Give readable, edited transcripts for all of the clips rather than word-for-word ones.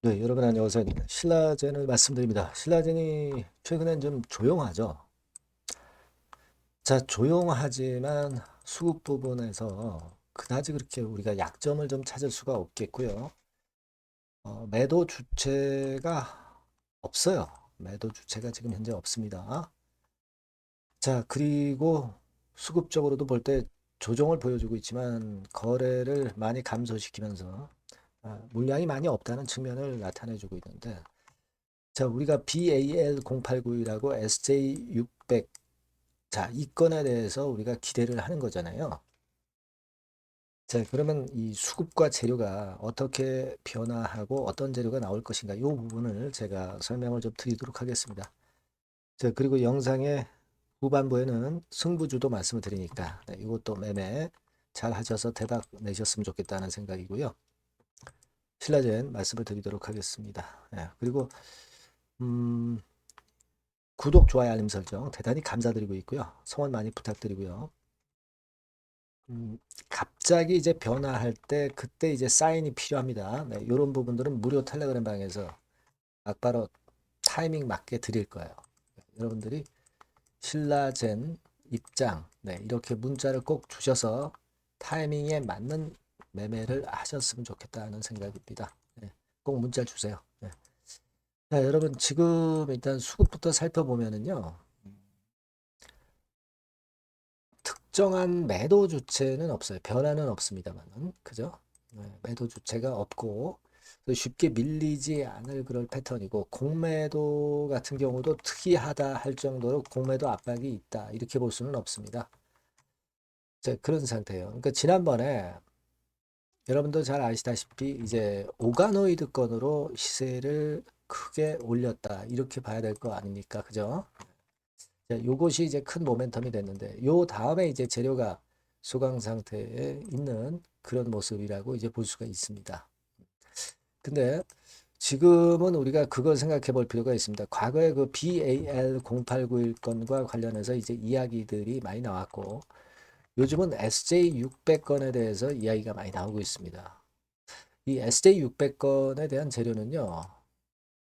네, 여러분 안녕하세요. 신라젠을 말씀드립니다. 신라젠이 최근엔 좀 조용하죠. 자, 조용하지만 수급 부분에서 그다지 그렇게 우리가 약점을 좀 찾을 수가 없겠고요. 매도 주체가 없어요. 매도 주체가 지금 현재 없습니다. 자, 그리고 수급적으로도 볼 때 조정을 보여주고 있지만 거래를 많이 감소시키면서 물량이 많이 없다는 측면을 나타내주고 있는데, 자, 우리가 BAL0891하고 SJ600, 자, 이 건에 대해서 우리가 기대를 하는 거잖아요. 자, 그러면 이 수급과 재료가 어떻게 변화하고 어떤 재료가 나올 것인가, 이 부분을 제가 설명을 좀 드리도록 하겠습니다. 자, 그리고 영상의 후반부에는 승부주도 말씀을 드리니까, 네, 이것도 매매 잘 하셔서 대박 내셨으면 좋겠다는 생각이고요. 신라젠 말씀을 드리도록 하겠습니다. 네, 그리고 음, 구독, 좋아요, 알림 설정 대단히 감사드리고 있고요. 성원 많이 부탁드리고요. 음, 갑자기 이제 변화할 때 그때 이제 사인이 필요합니다. 네, 이런 부분들은 무료 텔레그램 방에서 막바로 타이밍 맞게 드릴 거예요. 여러분들이 신라젠 입장, 네, 이렇게 문자를 꼭 주셔서 타이밍에 맞는 매매를 하셨으면 좋겠다는 생각입니다. 네, 꼭 문자 주세요. 네. 자, 여러분 지금 일단 수급부터 살펴보면은요. 특정한 매도 주체는 없어요. 변화는 없습니다만은, 그죠? 네, 매도 주체가 없고 쉽게 밀리지 않을 그럴 패턴이고, 공매도 같은 경우도 특이하다 할 정도로 공매도 압박이 있다 이렇게 볼 수는 없습니다. 자, 그런 상태예요. 그러니까 지난번에 여러분도 잘 아시다시피 이제 오가노이드 건으로 시세를 크게 올렸다 이렇게 봐야 될 거 아닙니까? 그죠? 자, 요것이 이제 큰 모멘텀이 됐는데, 요 다음에 이제 재료가 소강 상태에 있는 그런 모습이라고 이제 볼 수가 있습니다. 근데 지금은 우리가 그걸 생각해 볼 필요가 있습니다. 과거에 그 BAL0891 건과 관련해서 이제 이야기들이 많이 나왔고, 요즘은 SJ600 건에 대해서 이야기가 많이 나오고 있습니다. 이 SJ600 건에 대한 재료는요,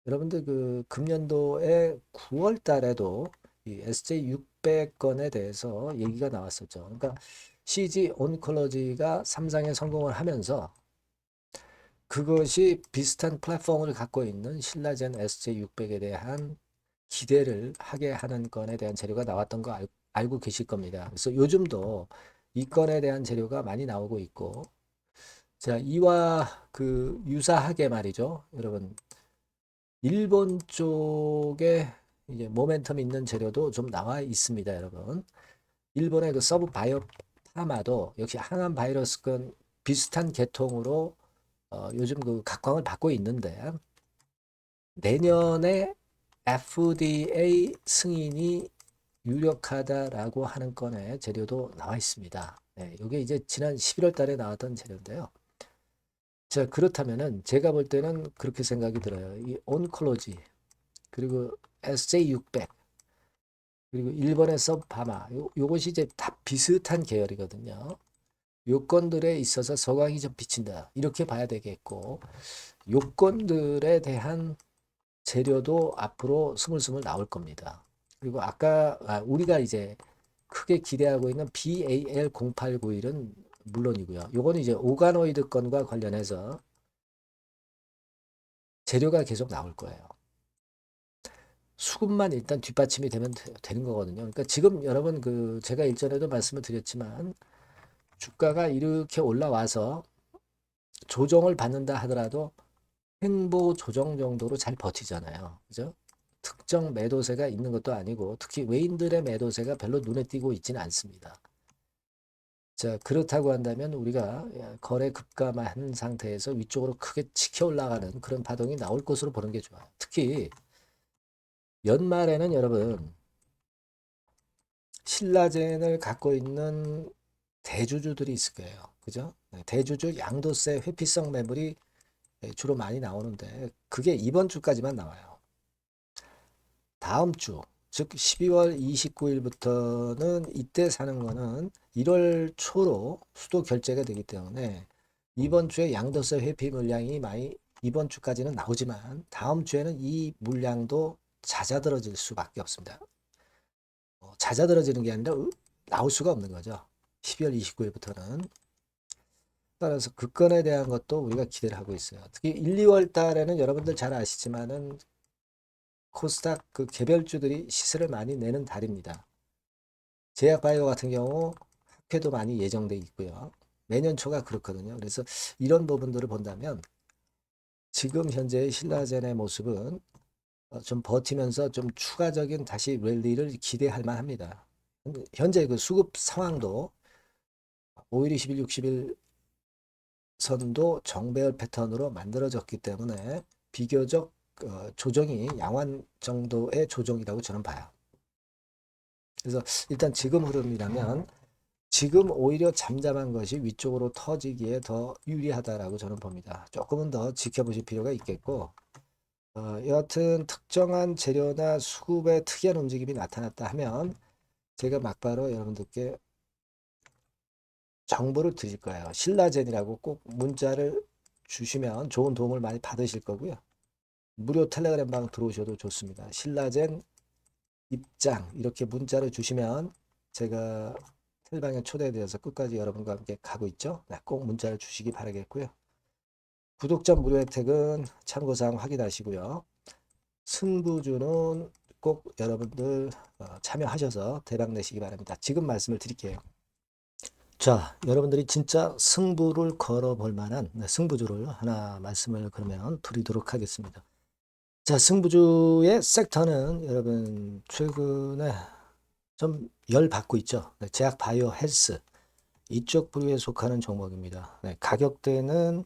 여러분들 그 금년도에 9월 달에도 이 SJ600 건에 대해서 얘기가 나왔었죠. 그러니까 CG 온컬러지가 삼상에 성공을 하면서 그것이 비슷한 플랫폼을 갖고 있는 신라젠 SJ600에 대한 기대를 하게 하는 건에 대한 재료가 나왔던 거 알고 계실 겁니다. 그래서 요즘도 이 건에 대한 재료가 많이 나오고 있고, 자, 이와 그 유사하게 말이죠. 여러분, 일본 쪽에 이제 모멘텀 있는 재료도 좀 나와 있습니다, 여러분. 일본의 그 서브 바이오 파마도 역시 항암 바이러스건 비슷한 계통으로 요즘 그 각광을 받고 있는데, 내년에 FDA 승인이 유력하다라고 하는 건의 재료도 나와 있습니다. 네, 이게 이제 지난 11월 달에 나왔던 재료인데요. 자, 그렇다면은 제가 볼 때는 그렇게 생각이 들어요. 이 온콜로지 그리고 SJ600 그리고 일본의 서브파마 요것이 이제 다 비슷한 계열이거든요. 요건들에 있어서 서강이 좀 비친다 이렇게 봐야 되겠고, 요건들에 대한 재료도 앞으로 스물스물 나올 겁니다. 그리고 아까 우리가 이제 크게 기대하고 있는 BAL0891은 물론이고요. 요거는 이제 오가노이드 건과 관련해서 재료가 계속 나올 거예요. 수급만 일단 뒷받침이 되면 되는 거거든요. 그러니까 지금 여러분 그 제가 일전에도 말씀을 드렸지만, 주가가 이렇게 올라와서 조정을 받는다 하더라도 횡보 조정 정도로 잘 버티잖아요. 그죠? 특정 매도세가 있는 것도 아니고, 특히 외인들의 매도세가 별로 눈에 띄고 있지는 않습니다. 자, 그렇다고 한다면 우리가 거래 급감한 상태에서 위쪽으로 크게 치켜 올라가는 그런 파동이 나올 것으로 보는 게 좋아요. 특히 연말에는 여러분 신라젠을 갖고 있는 대주주들이 있을 거예요. 그죠? 네, 대주주 양도세 회피성 매물이 주로 많이 나오는데 그게 이번 주까지만 나와요. 다음 주, 즉 12월 29일부터는 이때 사는 거는 1월 초로 수도 결제가 되기 때문에 이번 주에 양도세 회피 물량이 많이 이번 주까지는 나오지만 다음 주에는 이 물량도 잦아들어질 수밖에 없습니다. 잦아들어지는 게 아니라 나올 수가 없는 거죠. 12월 29일부터는. 따라서 그 건에 대한 것도 우리가 기대를 하고 있어요. 특히 1, 2월 달에는 여러분들 잘 아시지만은 코스닥 그 개별주들이 시세를 많이 내는 달입니다. 제약바이오 같은 경우 학회도 많이 예정돼 있고요. 매년 초가 그렇거든요. 그래서 이런 부분들을 본다면 지금 현재의 신라젠의 모습은 좀 버티면서 좀 추가적인 다시 랠리를 기대할 만합니다. 현재 그 수급 상황도 5일, 20일, 60일 선도 정배열 패턴으로 만들어졌기 때문에 비교적 조정이 양호한 정도의 조정이라고 저는 봐요. 그래서 일단 지금 흐름이라면 지금 오히려 잠잠한 것이 위쪽으로 터지기에 더 유리하다라고 저는 봅니다. 조금은 더 지켜보실 필요가 있겠고 여하튼 특정한 재료나 수급의 특이한 움직임이 나타났다 하면 제가 막바로 여러분들께 정보를 드릴 거예요. 신라젠이라고 꼭 문자를 주시면 좋은 도움을 많이 받으실 거고요. 무료 텔레그램 방 들어오셔도 좋습니다. 신라젠 입장 이렇게 문자를 주시면 제가 텔방에 초대되어서 끝까지 여러분과 함께 가고 있죠. 네, 꼭 문자를 주시기 바라겠고요. 구독자 무료 혜택은 참고사항 확인하시고요. 승부주는 꼭 여러분들 참여하셔서 대박 내시기 바랍니다. 지금 말씀을 드릴게요. 자, 여러분들이 진짜 승부를 걸어볼 만한 승부주를 하나 말씀을 그러면 드리도록 하겠습니다. 자, 승부주의 섹터는 여러분 최근에 좀 열받고 있죠. 제약 바이오 헬스 이쪽 부류에 속하는 종목입니다. 네, 가격대는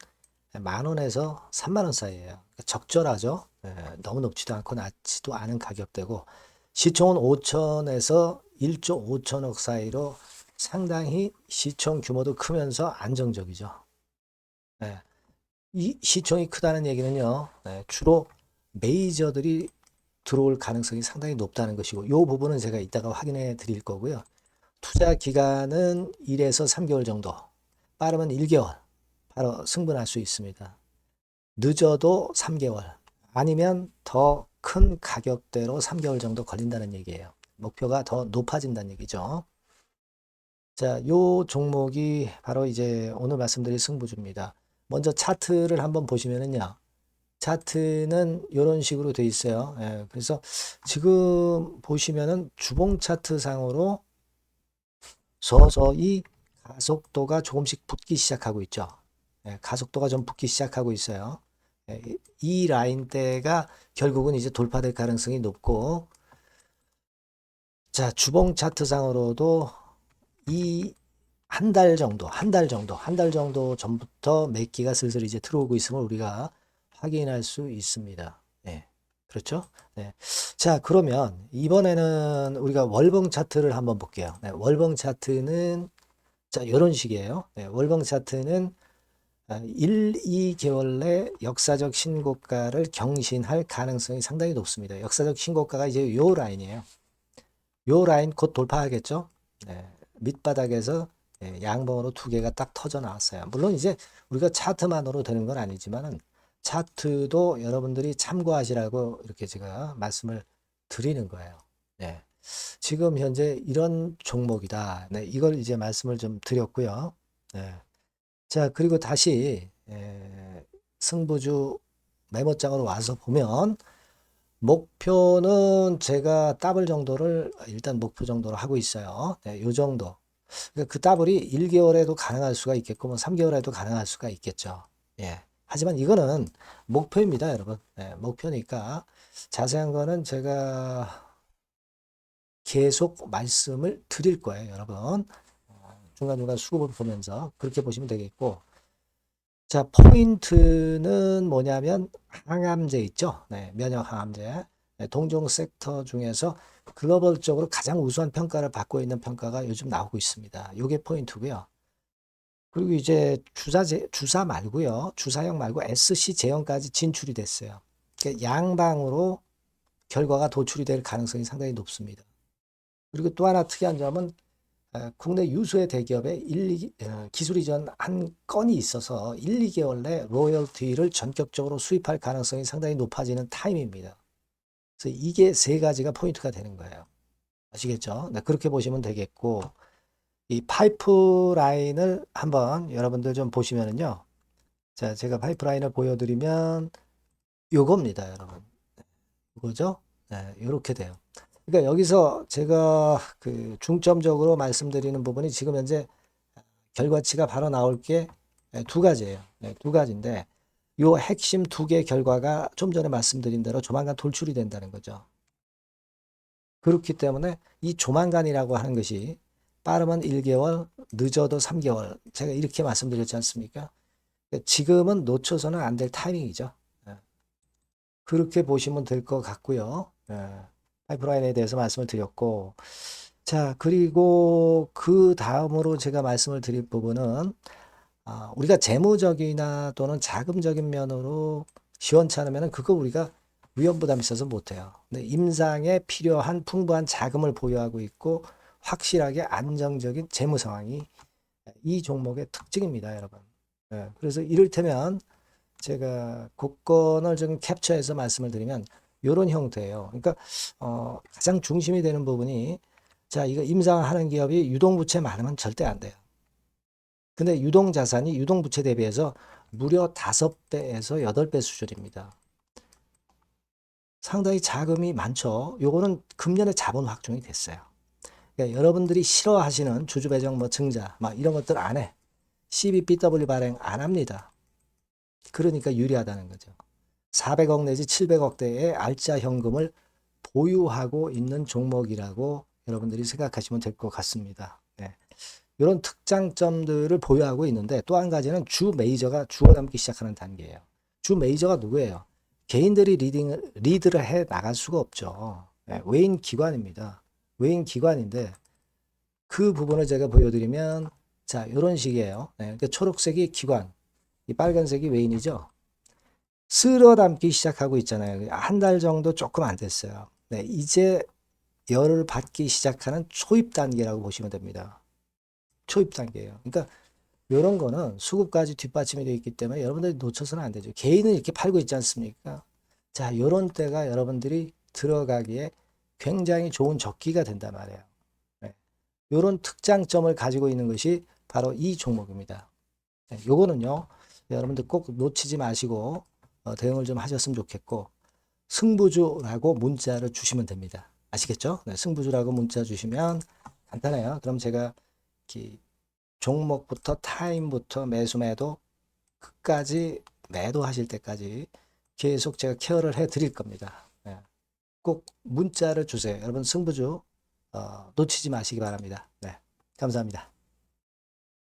10,000원에서 30,000원 사이에요. 적절하죠. 네, 너무 높지도 않고 낮지도 않은 가격대고 시총은 5천에서 1조 5천억 사이로 상당히 시총 규모도 크면서 안정적이죠. 네, 이 시총이 크다는 얘기는요. 네, 주로 메이저들이 들어올 가능성이 상당히 높다는 것이고 이 부분은 제가 이따가 확인해 드릴 거고요. 투자 기간은 1에서 3개월 정도, 빠르면 1개월 바로 승분할 수 있습니다. 늦어도 3개월, 아니면 더 큰 가격대로 3개월 정도 걸린다는 얘기예요. 목표가 더 높아진다는 얘기죠. 자, 요 종목이 바로 이제 오늘 말씀드릴 승부주입니다. 먼저 차트를 한번 보시면은요. 차트는 이런 식으로 돼 있어요. 예, 그래서 지금 보시면은 주봉 차트 상으로 서서히 가속도가 조금씩 붙기 시작하고 있죠. 예, 가속도가 좀 붙기 시작하고 있어요. 예, 이 라인대가 결국은 이제 돌파될 가능성이 높고, 자, 주봉 차트 상으로도 이 한 달 정도, 한 달 정도 전부터 매기가 슬슬 이제 들어오고 있음을 우리가 확인할 수 있습니다. 네, 그렇죠? 네. 자, 그러면 이번에는 우리가 월봉 차트를 한번 볼게요. 네, 월봉 차트는 자, 이런 식이에요. 네, 월봉 차트는 1, 2개월 내 역사적 신고가를 경신할 가능성이 상당히 높습니다. 역사적 신고가가 이제 요 라인이에요. 요 라인 곧 돌파하겠죠? 네, 밑바닥에서 양봉으로 두 개가 딱 터져 나왔어요. 물론 이제 우리가 차트만으로 되는 건 아니지만은 차트도 여러분들이 참고하시라고 이렇게 제가 말씀을 드리는 거예요. 네. 지금 현재 이런 종목이다. 네, 이걸 이제 말씀을 좀 드렸고요. 네. 자, 그리고 다시 승부주 메모장으로 와서 보면 목표는 제가 더블 정도를 일단 목표 정도로 하고 있어요. 네, 요 정도. 그러니까 그 더블이 1개월에도 가능할 수가 있겠고, 뭐 3개월에도 가능할 수가 있겠죠. 예. 하지만 이거는 목표입니다, 여러분. 네, 목표니까 자세한 거는 제가 계속 말씀을 드릴 거예요, 여러분. 중간중간 수급을 보면서 그렇게 보시면 되겠고. 자, 포인트는 뭐냐면 항암제 있죠. 네, 면역 항암제. 네, 동종 섹터 중에서 글로벌적으로 가장 우수한 평가를 받고 있는 평가가 요즘 나오고 있습니다. 이게 포인트고요. 그리고 이제 주사 말고요. 주사형 말고 SC 제형까지 진출이 됐어요. 그러니까 양방으로 결과가 도출이 될 가능성이 상당히 높습니다. 그리고 또 하나 특이한 점은 국내 유수의 대기업에 기술 이전 한 건이 있어서 1, 2개월 내 로열티를 전격적으로 수입할 가능성이 상당히 높아지는 타임입니다. 그래서 이게 세 가지가 포인트가 되는 거예요. 아시겠죠? 네, 그렇게 보시면 되겠고, 이 파이프라인을 한번 여러분들 좀 보시면은요. 자, 제가 파이프라인을 보여드리면 요겁니다, 여러분. 이거죠? 네, 이렇게 돼요. 그러니까 여기서 제가 그 중점적으로 말씀드리는 부분이 지금 현재 결과치가 바로 나올 게 두 가지예요. 네, 두 가지인데 요 핵심 두 개 결과가 좀 전에 말씀드린 대로 조만간 돌출이 된다는 거죠. 그렇기 때문에 이 조만간이라고 하는 것이 빠르면 1개월, 늦어도 3개월. 제가 이렇게 말씀드렸지 않습니까? 지금은 놓쳐서는 안 될 타이밍이죠. 예. 그렇게 보시면 될 것 같고요. 예. 파이프라인에 대해서 말씀을 드렸고, 자, 그리고 그 다음으로 제가 말씀을 드릴 부분은, 우리가 재무적이나 또는 자금적인 면으로 시원찮으면 그거 우리가 위험 부담이 있어서 못해요. 근데 임상에 필요한 풍부한 자금을 보유하고 있고, 확실하게 안정적인 재무 상황이 이 종목의 특징입니다, 여러분. 예, 그래서 이를테면 제가 곡선을 좀 캡처해서 말씀을 드리면 이런 형태예요. 그러니까 가장 중심이 되는 부분이 자, 이거 임상하는 기업이 유동부채 많으면 절대 안 돼요. 근데 유동자산이 유동부채 대비해서 무려 5배에서 8배 수준입니다. 상당히 자금이 많죠. 요거는 금년에 자본 확정이 됐어요. 그러니까 여러분들이 싫어하시는 주주배정 뭐 증자 막 이런 것들 안 해. CBBW 발행 안 합니다. 그러니까 유리하다는 거죠. 400억 내지 700억대의 알짜 현금을 보유하고 있는 종목이라고 여러분들이 생각하시면 될 것 같습니다. 네. 이런 특장점들을 보유하고 있는데 또 한 가지는 주 메이저가 죽어남기 시작하는 단계예요. 주 메이저가 누구예요? 개인들이 리드를 해 나갈 수가 없죠. 네. 외인 기관입니다. 외인 기관인데 그 부분을 제가 보여드리면 자 이런 식이에요. 네. 그러니까 초록색이 기관, 이 빨간색이 외인이죠. 쓸어 담기 시작하고 있잖아요. 한 달 정도 조금 안 됐어요. 네, 이제 열을 받기 시작하는 초입 단계라고 보시면 됩니다. 초입 단계예요. 그러니까 이런 거는 수급까지 뒷받침이 되어 있기 때문에 여러분들이 놓쳐서는 안 되죠. 개인은 이렇게 팔고 있지 않습니까? 자, 이런 때가 여러분들이 들어가기에 굉장히 좋은 적기가 된단 말이에요. 네. 이런 특장점을 가지고 있는 것이 바로 이 종목입니다. 네, 요거는요, 여러분들 꼭 놓치지 마시고 대응을 좀 하셨으면 좋겠고, 승부주라고 문자를 주시면 됩니다. 아시겠죠? 네, 승부주라고 문자 주시면 간단해요. 그럼 제가 종목부터 타임부터 매수 매도 끝까지 매도하실 때까지 계속 제가 케어를 해 드릴 겁니다. 네, 꼭 문자를 주세요. 여러분 승부주 놓치지 마시기 바랍니다. 네, 감사합니다.